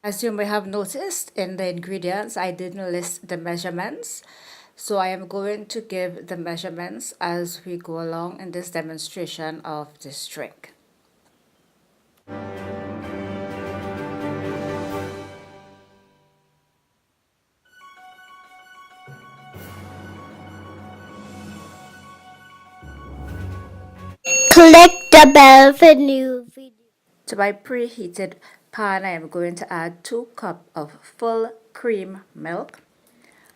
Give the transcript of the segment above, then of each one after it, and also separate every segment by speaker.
Speaker 1: As you may have noticed in the ingredients, I didn't list the measurements. So I am going to give the measurements as we go along in this demonstration of this drink.
Speaker 2: Click the bell for new videos.
Speaker 1: To my preheated pan, I am going to add 2 cups of full cream milk.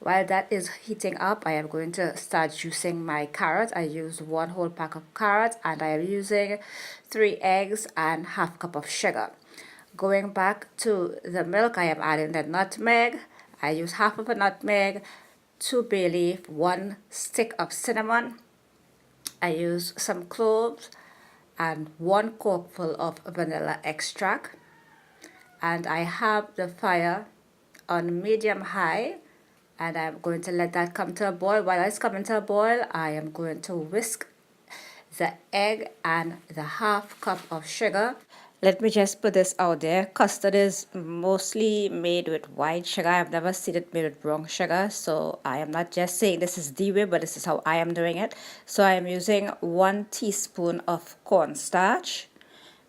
Speaker 1: While that is heating up, I am going to start juicing my carrot. I use 1 whole pack of carrots and I am using 3 eggs and half cup of sugar. Going back to the milk, I am adding the nutmeg. I use half of a nutmeg, 2 bay leaf, 1 stick of cinnamon. I use some cloves and 1 corkful of vanilla extract. And I have the fire on medium high, and I'm going to let that come to a boil. While it's coming to a boil, I am going to whisk the egg and the half cup of sugar. Let me just put this out there. Custard is mostly made with white sugar. I've never seen it made with brown sugar. So I am not just saying this is the way, but this is how I am doing it. So I am using 1 teaspoon of cornstarch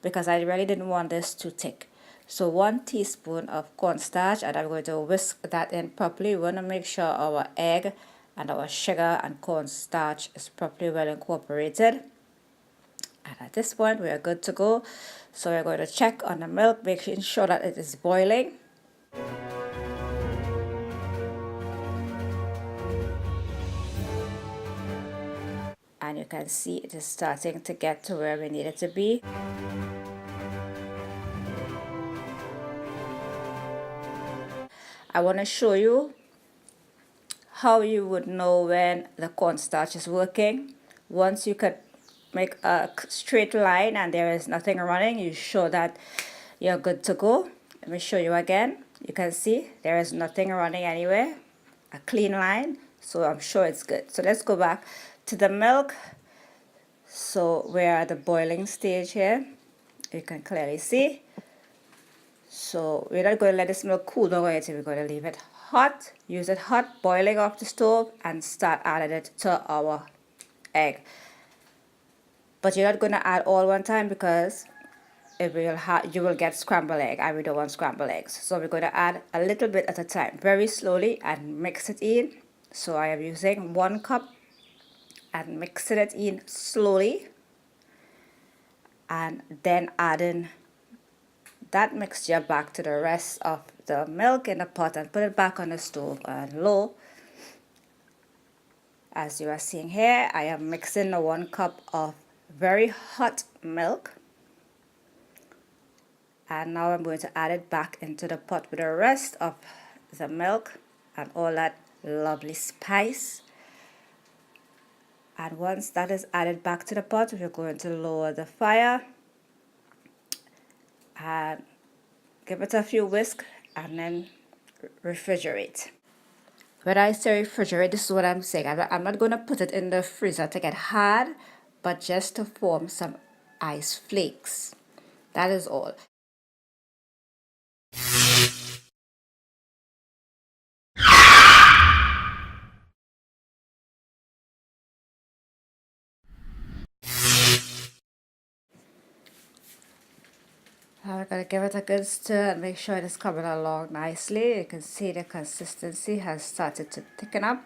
Speaker 1: because I really didn't want this too thick. So 1 teaspoon of cornstarch, and I'm going to whisk that in properly. We want to make sure our egg and our sugar and cornstarch is properly well incorporated. And at this point, we are good to go. So we're going to check on the milk, making sure that it is boiling. And you can see it is starting to get to where we need it to be. I want to show you how you would know when the cornstarch is working. Once you could make a straight line and there is nothing running, you show that you're good to go. Let me show you again. You can see there is nothing running anywhere, a clean line, so I'm sure it's good. So let's go back to the milk. So we're at the boiling stage here. You can clearly see. So we're not going to let this milk cool down or anything. We're going to leave it hot, use it hot, boiling off the stove, and start adding it to our egg. But you're not going to add all one time because you will get scrambled egg, and we don't want scrambled eggs. So we're going to add a little bit at a time, very slowly, and mix it in. So I am using 1 cup and mixing it in slowly, and then adding that mixture back to the rest of the milk in the pot and put it back on the stove on low. As you are seeing here, I am mixing the 1 cup of very hot milk, and now I'm going to add it back into the pot with the rest of the milk and all that lovely spice. And once that is added back to the pot, we're going to lower the fire and give it a few whisks and then refrigerate. When I say refrigerate, this is what I'm saying. I'm not going to put it in the freezer to get hard, but just to form some ice flakes. That is all. I'm going to give it a good stir and make sure it is coming along nicely. You can see the consistency has started to thicken up.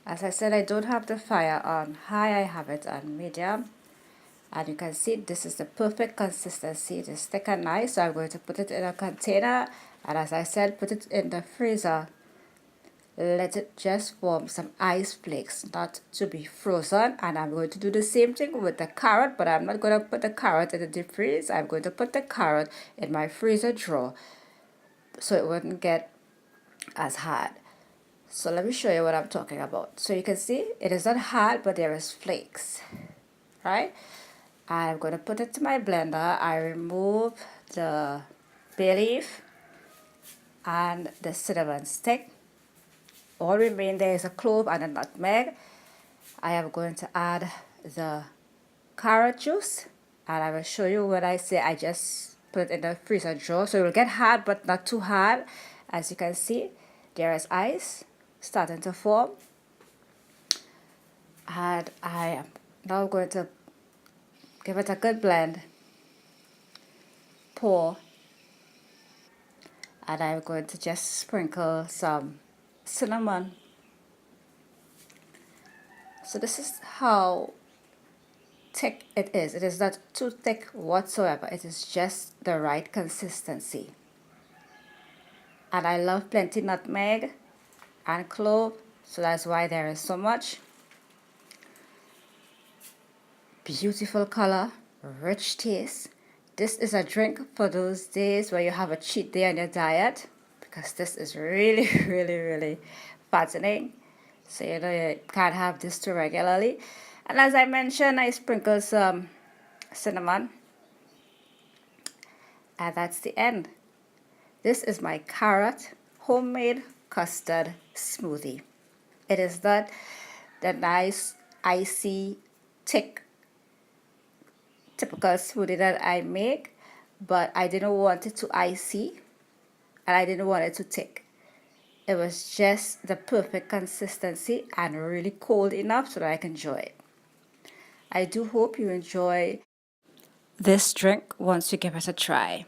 Speaker 1: As I said, I don't have the fire on high, I have it on medium. And you can see this is the perfect consistency. It is thick and nice. So I'm going to put it in a container. And as I said, put it in the freezer. Let it just form some ice flakes, not to be frozen. And I'm going to do the same thing with the carrot, but I'm not going to put the carrot in the deep freeze. I'm going to put the carrot in my freezer drawer so it wouldn't get as hard. So let me show you what I'm talking about. So you can see it is not hard, but there is flakes, right? I'm going to put it to my blender. I remove the bay leaf and the cinnamon stick. All remain there is a clove and a nutmeg. I am going to add the carrot juice, and I will show you when I say I just put it in the freezer drawer. So it will get hard, but not too hard. As you can see, there is ice starting to form. And I am now going to give it a good blend. Pour. And I'm going to just sprinkle some cinnamon. So this is how thick it is. It is not too thick whatsoever. It is just the right consistency. And I love plenty nutmeg and clove, so that's why there is so much. Beautiful color, rich taste. This is a drink for those days where you have a cheat day on your diet, because this is really, really fattening. So you know you can't have this too regularly. And as I mentioned, I sprinkle some cinnamon. And that's the end. This is my carrot homemade custard smoothie. It is not the nice, icy, thick, typical smoothie that I make, but I didn't want it too icy and I didn't want it too thick. It was just the perfect consistency and really cold enough so that I can enjoy it. I do hope you enjoy this drink once you give it a try.